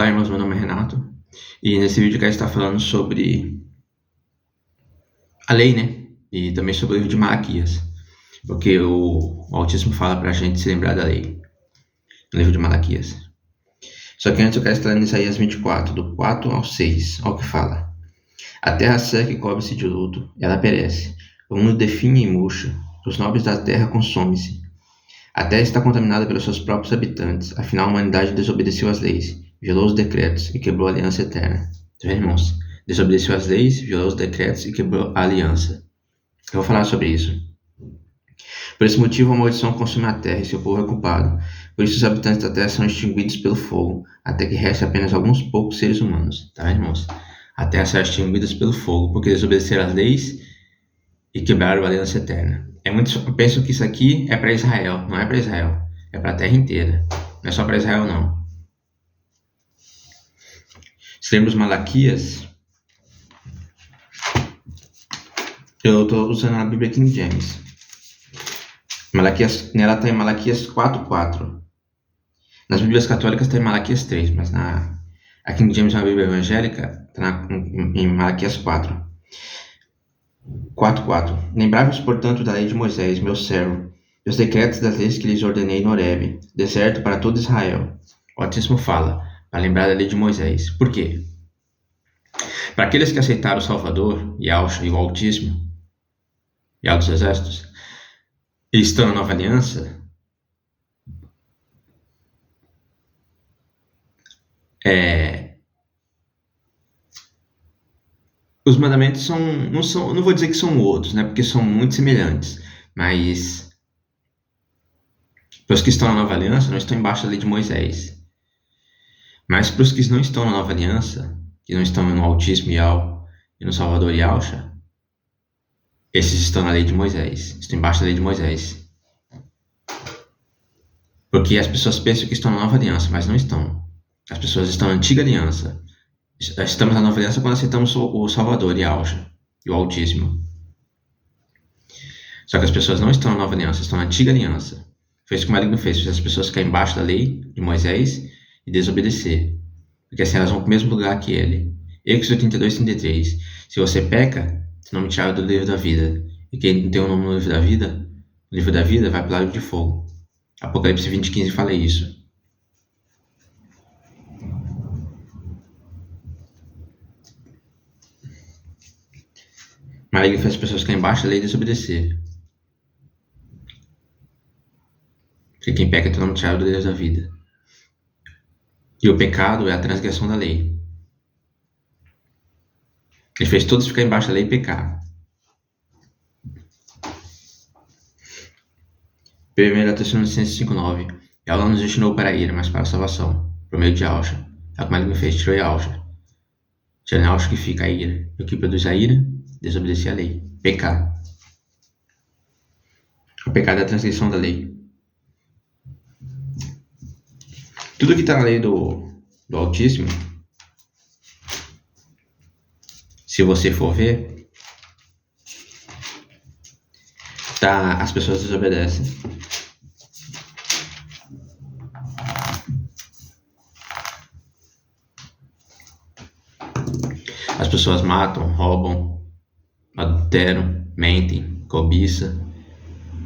Olá, irmãos, meu nome é Renato e nesse vídeo eu quero estar falando sobre a lei, né? E também sobre o livro de Malaquias, porque o Altíssimo fala pra gente se lembrar da lei, no livro de Malaquias. Só que antes eu quero estar lendo Isaías 24, do 4 ao 6, olha o que fala. A terra seca e cobre-se de luto, ela perece, o mundo definha e murcha, os nobres da terra consomem-se. A terra está contaminada pelos seus próprios habitantes, afinal a humanidade desobedeceu às leis, violou os decretos e quebrou a aliança eterna. Tá vendo, irmãos? Desobedeceu às leis, violou os decretos e quebrou a aliança. Eu vou falar sobre isso. Por esse motivo, a maldição consome a terra e seu povo é culpado. Por isso, os habitantes da terra são extinguidos pelo fogo, até que reste apenas alguns poucos seres humanos. Tá vendo, irmãos? A terra será extinguida pelo fogo, porque desobedeceram às leis e quebraram a aliança eterna. Eu penso que isso aqui é para Israel. Não é para Israel. É para a terra inteira. Não é só para Israel, não. Se lembra os Malaquias? Eu estou usando a Bíblia King James. Nela está em Malaquias 4:4. Nas Bíblias católicas está em Malaquias 3, mas a King James é uma Bíblia evangélica, está em Malaquias 4. 4:4. Lembrai-vos, portanto, da lei de Moisés, meu servo, dos decretos das leis que lhes ordenei no Horebe, deserto para todo Israel. O Altíssimo fala, para lembrar da lei de Moisés. Por quê? Para aqueles que aceitaram o Salvador, Yahushua e o Altíssimo, Yahweh dos Exércitos, e estão na nova aliança, os mandamentos não vou dizer que são outros, né? Porque são muito semelhantes, mas para os que estão na nova aliança não estão embaixo da lei de Moisés. Mas para os que não estão na nova aliança, que não estão no Altíssimo Yahweh e no Salvador Yahushua, esses estão na lei de Moisés, estão embaixo da lei de Moisés. Porque as pessoas pensam que estão na nova aliança, mas não estão. As pessoas estão na antiga aliança. Estamos na nova aliança quando aceitamos o Salvador, Yahushua, e o Altíssimo. Só que as pessoas não estão na nova aliança, estão na antiga aliança. Foi isso que o maligno fez as pessoas ficarem embaixo da lei de Moisés e desobedecer. Porque assim elas vão para o mesmo lugar que ele. Êxodo 32:33. Se você peca, seu nome tirado do livro da vida. E quem não tem o nome no livro da vida vai para o lago de fogo. Apocalipse 20:15 fala isso. Maligno faz as pessoas ficarem embaixo da lei e desobedecer. Porque quem peca tem o nome tirado do Deus da vida. E o pecado é a transgressão da lei. Ele fez todos ficar embaixo da lei e pecar. 1 Tessalonicenses 5:9. Ela não nos destinou para a ira, mas para a salvação, por meio de Yahushua. É o que o maligno fez, tirou Yahushua. Tirando Yahushua que fica a ira. E o que produz a ira? Desobedecer a lei. Pecar. O pecado é a transgressão da lei. Tudo que está na lei do Altíssimo, se você for ver, as pessoas desobedecem. As pessoas matam, roubam, adulteram, mentem, cobiçam,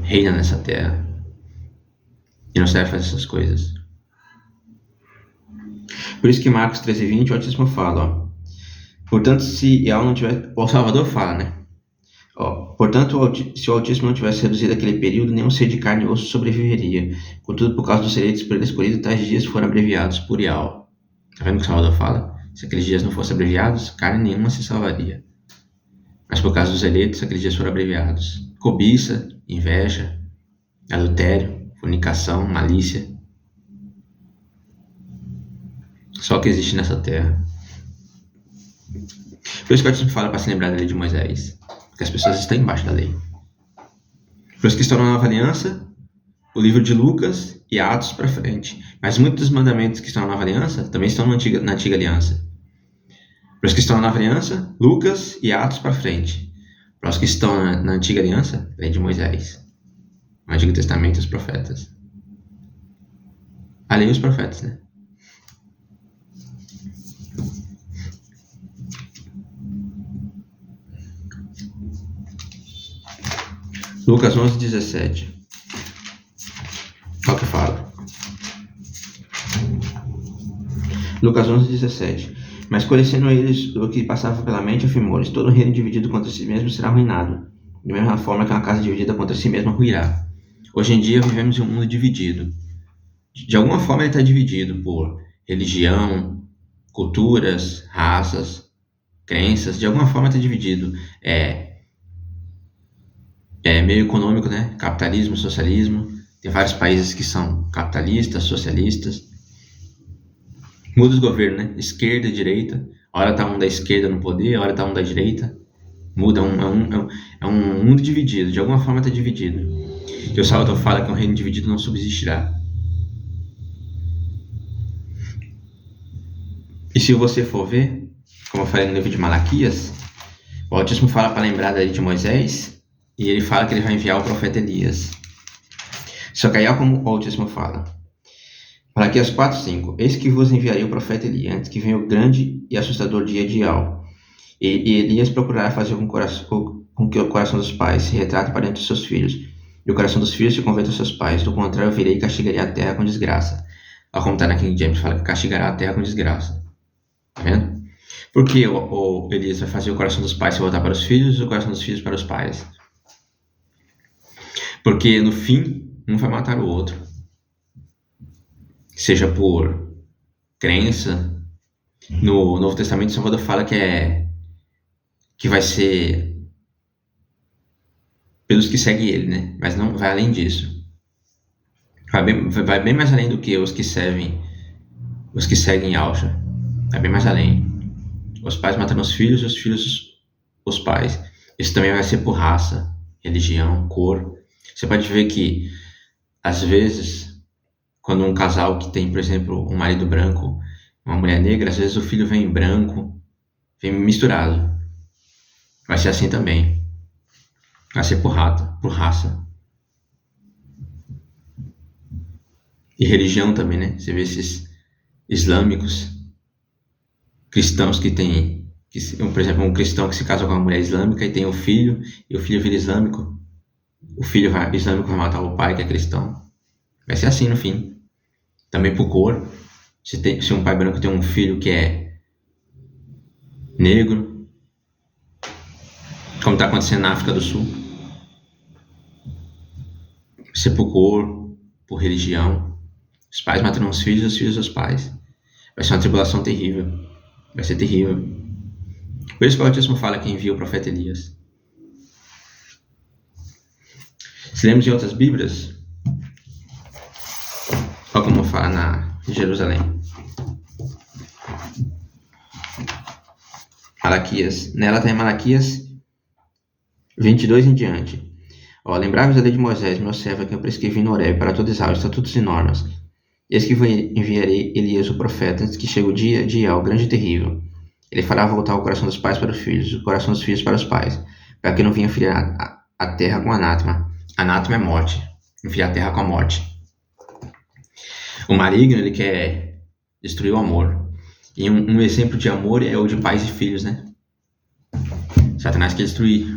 reinam nessa terra. E não serve fazer essas coisas. Por isso que Marcos 13:20, o Altíssimo fala, ó. Portanto, se ela não tiver... O Salvador fala, né? Ó, portanto, se o Altíssimo não tivesse reduzido aquele período, nenhum ser de carne e osso sobreviveria. Contudo, por causa dos eleitos por ele escolhido, tais dias foram abreviados por Yahweh. Tá vendo o que o Salvador fala? Se aqueles dias não fossem abreviados, carne nenhuma se salvaria. Mas por causa dos eleitos, aqueles dias foram abreviados. Cobiça, inveja, adultério, fornicação, malícia. Só o que existe nessa terra. Por isso que o Altíssimo fala para se lembrar da lei de Moisés. Porque as pessoas estão embaixo da lei. Para os que estão na nova aliança, o livro de Lucas e Atos para frente. Mas muitos dos mandamentos que estão na nova aliança também estão na antiga aliança. Para os que estão na nova aliança, Lucas e Atos para frente. Para os que estão na antiga aliança, a lei de Moisés. O Antigo Testamento e os profetas. A lei e os profetas, né? Lucas 11:17. Olha o que fala. Lucas 11:17. Mas conhecendo eles o que passava pela mente, afirmou-lhes: todo reino dividido contra si mesmo será arruinado, da mesma forma que uma casa dividida contra si mesma ruirá. Hoje em dia vivemos em um mundo dividido. De alguma forma ele está dividido por religião, culturas, raças, crenças. De alguma forma está dividido. É meio econômico, né? Capitalismo, socialismo. Tem vários países que são capitalistas, socialistas. Muda os governos, né? Esquerda e direita. A hora tá um da esquerda no poder, a hora tá um da direita. Muda, é um mundo dividido. De alguma forma está dividido. E o Salvador fala que um reino dividido não subsistirá. E se você for ver, como eu falei no livro de Malaquias, o Altíssimo fala para lembrar da lei de Moisés, e ele fala que ele vai enviar o profeta Elias. Só que aí olha como o Altíssimo fala. Malaquias 4:5. Eis que vos enviarei o profeta Elias, antes que venha o grande e assustador dia de Al. E Elias procurará fazer com que o coração dos pais se retrate para dentro dos seus filhos, e o coração dos filhos se converta aos seus pais. Do contrário, eu virei e castigarei a terra com desgraça. Ao como está na King James, fala que castigará a terra com desgraça. Tá vendo? Por que o Elias vai fazer o coração dos pais se voltar para os filhos e o coração dos filhos para os pais? Porque no fim, um vai matar o outro. Seja por crença. No Novo Testamento, o Salvador fala que vai ser pelos que seguem ele, né? Mas não vai além disso. Vai bem mais além do que os que seguem Alcha. Vai bem mais além. Os pais matando os filhos os pais. Isso também vai ser por raça, religião, cor. Você pode ver que, às vezes, quando um casal que tem, por exemplo, um marido branco, uma mulher negra, às vezes o filho vem branco, vem misturado. Vai ser assim também. Vai ser por raça. E religião também, né? Você vê esses islâmicos, cristãos que tem, por exemplo, um cristão que se casa com uma mulher islâmica e tem um filho, e o filho vira islâmico. O filho islâmico vai matar o pai que é cristão. Vai ser assim no fim. Também por cor. Se um pai branco tem um filho que é negro, como está acontecendo na África do Sul. Vai ser por cor, por religião. Os pais matando os filhos os pais. Vai ser uma tribulação terrível. Vai ser terrível. Por isso que o Altíssimo fala que envia o profeta Elias. Se lemos em outras Bíblias, olha como fala na Jerusalém. Malaquias. Nela tem Malaquias 22 em diante. Lembrai-vos da lei de Moisés, meu servo, a quem eu prescrevi no Horebe, para todo Israel, estatutos e normas. Eis que enviarei Elias, o profeta, antes que chegue o dia de El, grande e terrível. Ele fará voltar o coração dos pais para os filhos, o coração dos filhos para os pais, para que não venha ferir a terra com anátema. Anátema é morte. Ferir a terra com a morte. O maligno, ele quer destruir o amor. E um exemplo de amor é o de pais e filhos, né? Satanás quer destruir.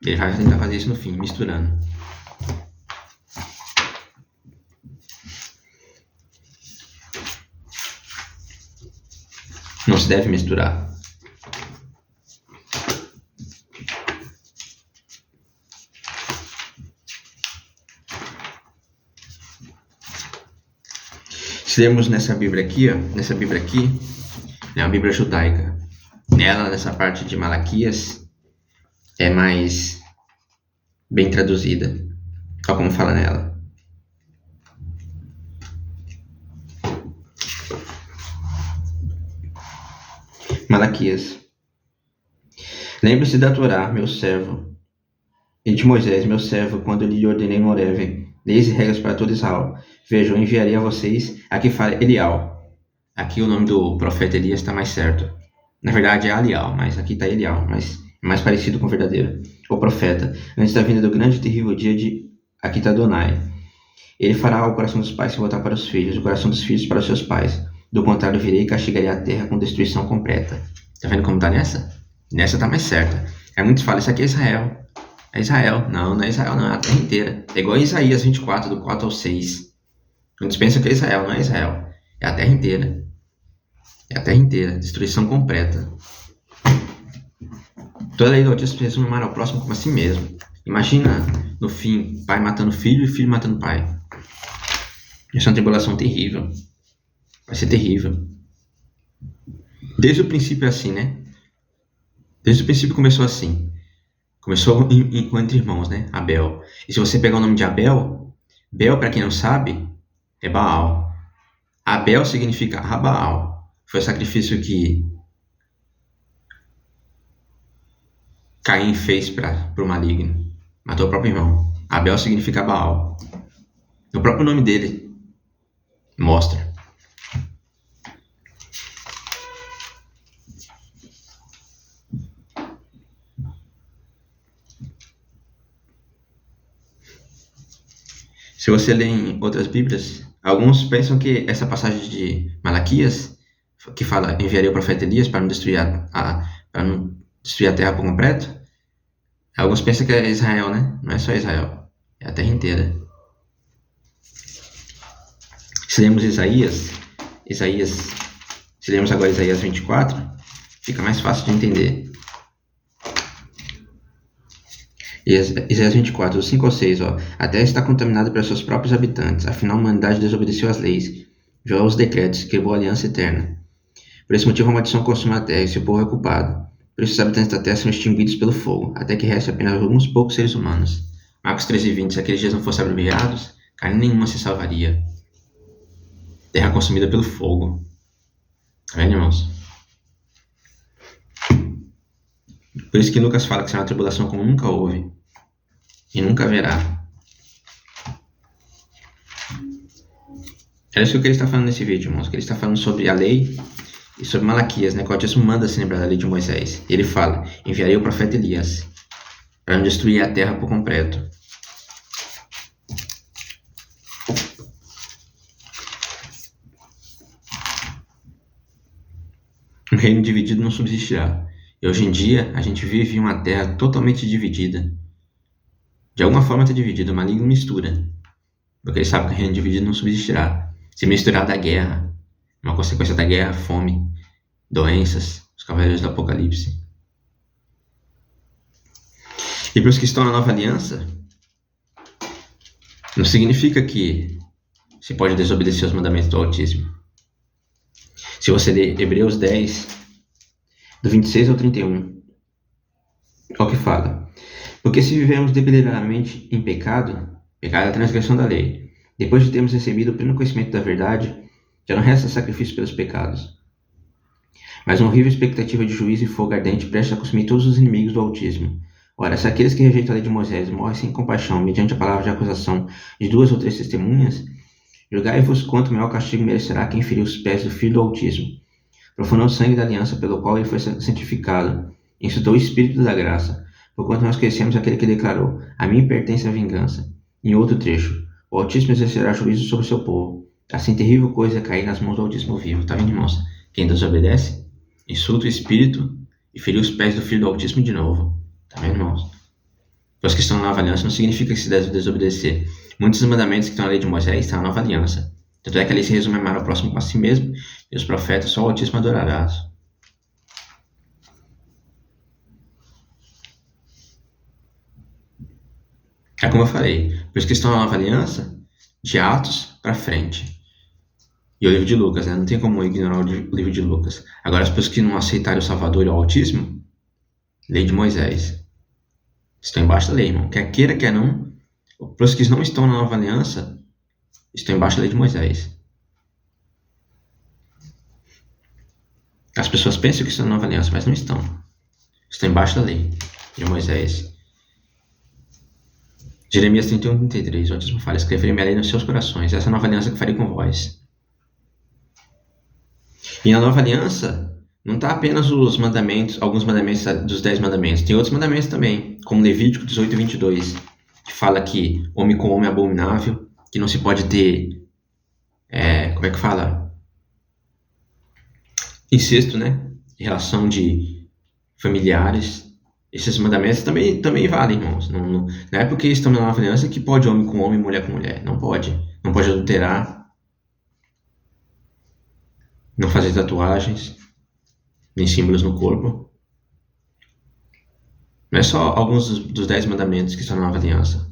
Ele vai tentar fazer isso no fim, misturando. Não se deve misturar. Se lermos nessa Bíblia aqui, é uma Bíblia judaica. Nela, nessa parte de Malaquias, é mais bem traduzida. Olha como fala nela. Malaquias. Lembre-se da Torá, meu servo, e de Moisés, meu servo, quando lhe ordenei no Horebe, leis e regras para todo Israel. Vejam, eu enviarei a vocês. Aqui fala Elial. Aqui o nome do profeta Elias está mais certo. Na verdade é Alial, mas aqui está Elial, mas é mais parecido com o verdadeiro. O profeta, antes da vinda do grande e terrível dia de... Aqui está Adonai. Ele fará o coração dos pais se voltar para os filhos, o coração dos filhos para os seus pais. Do contrário, virei e castigarei a terra com destruição completa. Tá vendo como tá nessa? Nessa tá mais certa. Muitos falam, isso aqui é Israel. É Israel. Não é Israel, não. É a terra inteira. É igual em Isaías 24, do 4 ao 6. Muitos pensam que é Israel. Não é Israel. É a terra inteira. É a terra inteira. Destruição completa. Toda a lei do autismo resume amar ao próximo como a si mesmo. Imagina, no fim, pai matando filho e filho matando pai. Isso é uma tribulação terrível. Vai ser terrível. Desde o princípio é assim, né? Desde o princípio começou assim. Começou entre irmãos, né? Abel. E se você pegar o nome de Abel, Bel, para quem não sabe, é Baal. Abel significa Rabaal. Foi o sacrifício que Caim fez para o maligno. Matou o próprio irmão. Abel significa Baal. O próprio nome dele mostra. Se você ler em outras Bíblias, alguns pensam que essa passagem de Malaquias, que fala enviaria o profeta Elias para não destruir a terra por completo, alguns pensam que é Israel, né? Não é só Israel, é a terra inteira. Se lemos se lemos agora Isaías 24, fica mais fácil de entender. Isaías 24, 5 ao 6, ó. A terra está contaminada pelos seus próprios habitantes, afinal a humanidade desobedeceu às leis, violou os decretos, quebrou a aliança eterna. Por esse motivo a maldição consome a terra e seu povo é culpado. Por isso os habitantes da terra são extinguidos pelo fogo, até que reste apenas alguns poucos seres humanos. Marcos 13:20, se aqueles dias não fossem abreviados, carne nenhuma se salvaria. Terra consumida pelo fogo. Tá vendo, irmãos? Por isso que Lucas fala que será uma tribulação como nunca houve. E nunca haverá. É isso que ele está falando nesse vídeo, irmãos. Que ele está falando sobre a lei e sobre Malaquias, né? Que o Altíssimo manda se lembrar da lei de Moisés. Ele fala, enviarei o profeta Elias para não destruir a terra por completo. Um reino dividido não subsistirá. E hoje em dia, a gente vive em uma terra totalmente dividida. De alguma forma está dividida, o maligno mistura. Porque ele sabe que o reino dividido não subsistirá. Se misturar da guerra, uma consequência da guerra, fome, doenças, os cavaleiros do Apocalipse. E para os que estão na nova aliança, não significa que se pode desobedecer os mandamentos do Altíssimo. Se você ler Hebreus 10, do 26 ao 31, olha o que fala. Porque se vivemos deliberadamente em pecado, pecado é a transgressão da lei, depois de termos recebido o pleno conhecimento da verdade, já não resta sacrifício pelos pecados, mas uma horrível expectativa de juízo e fogo ardente prestes a consumir todos os inimigos do Altíssimo. Ora, se aqueles que rejeitam a lei de Moisés morrem sem compaixão, mediante a palavra de acusação de 2 ou 3 testemunhas, julgai-vos quanto maior castigo merecerá quem feriu os pés do Filho do Altíssimo, profanou o sangue da aliança pelo qual ele foi santificado, e insultou o Espírito da graça, porquanto nós conhecemos aquele que declarou, a mim pertence a vingança. Em outro trecho, o Altíssimo exercerá juízo sobre o seu povo. Assim terrível coisa é cair nas mãos do Altíssimo vivo. Tá vendo, irmãos? Quem desobedece, insulta o Espírito e feriu os pés do Filho do Altíssimo de novo. Tá vendo, irmãos? Os que estão na nova aliança não significa que se deve desobedecer. Muitos dos mandamentos que estão na lei de Moisés estão na nova aliança. Tanto é que a lei se resume a amar ao próximo como a si mesmo, e os profetas só o Altíssimo adorarás. É como eu falei, para os que estão na nova aliança, de Atos para frente. E o livro de Lucas, né? Não tem como ignorar o livro de Lucas. Agora, as pessoas que não aceitarem o Salvador e o Altíssimo, lei de Moisés. Estão embaixo da lei, irmão. Quer queira, quer não. Para os que não estão na nova aliança, estão embaixo da lei de Moisés. As pessoas pensam que estão na nova aliança, mas não estão. Estão embaixo da lei de Moisés. Jeremias 31, 33. O Altíssimo fala, escreverei minha lei nos seus corações. Essa é a nova aliança que farei com vós. E na nova aliança, não está apenas os mandamentos, alguns mandamentos dos 10 mandamentos. Tem outros mandamentos também, como Levítico 18, 22, que fala que homem com homem é abominável, que não se pode ter, como é que fala? Incesto, né? Relação de familiares. Esses mandamentos também valem, irmãos. Não é porque estamos na nova aliança que pode homem com homem, mulher com mulher. Não pode. Não pode adulterar, não fazer tatuagens, nem símbolos no corpo. Não é só alguns dos 10 mandamentos que estão na nova aliança.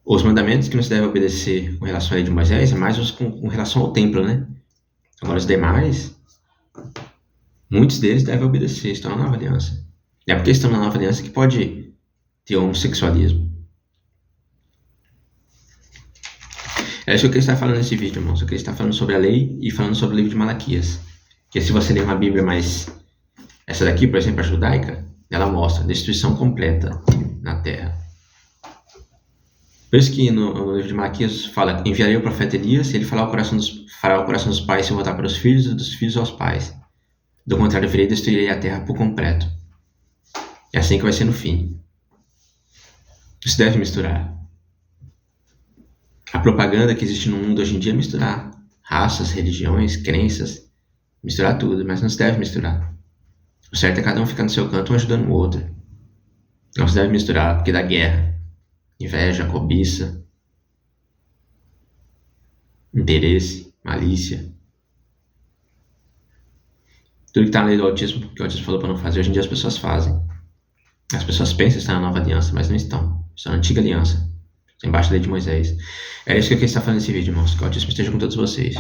Os mandamentos que não se deve obedecer com relação à lei de Moisés é mais os com relação ao templo, né? Agora os demais, muitos deles devem obedecer, estão na nova aliança. Não é porque estão na nova aliança que pode ter homossexualismo. É isso que ele está falando nesse vídeo, irmãos. Ele está falando sobre a lei e falando sobre o livro de Malaquias. Que se você ler uma Bíblia mais... Essa daqui, por exemplo, a judaica, ela mostra a destruição completa na terra. Por isso que no livro de Malaquias fala: enviarei o profeta Elias e ele fará o coração dos pais se voltar para os filhos e dos filhos aos pais. Do contrário, virei e destruirei a terra por completo. É assim que vai ser no fim. Isso deve misturar. A propaganda que existe no mundo hoje em dia é misturar raças, religiões, crenças, misturar tudo, mas não se deve misturar. O certo é cada um ficar no seu canto, um ajudando o outro. Não se deve misturar, porque dá guerra, inveja, cobiça, interesse, malícia. Tudo que está na lei do autismo, que o autismo falou para não fazer, hoje em dia as pessoas fazem. As pessoas pensam que estão na nova aliança, mas não estão. Estão na antiga aliança, embaixo da lei de Moisés. É isso que eu queria estar falando nesse vídeo, irmãos. Que o autismo esteja com todos vocês.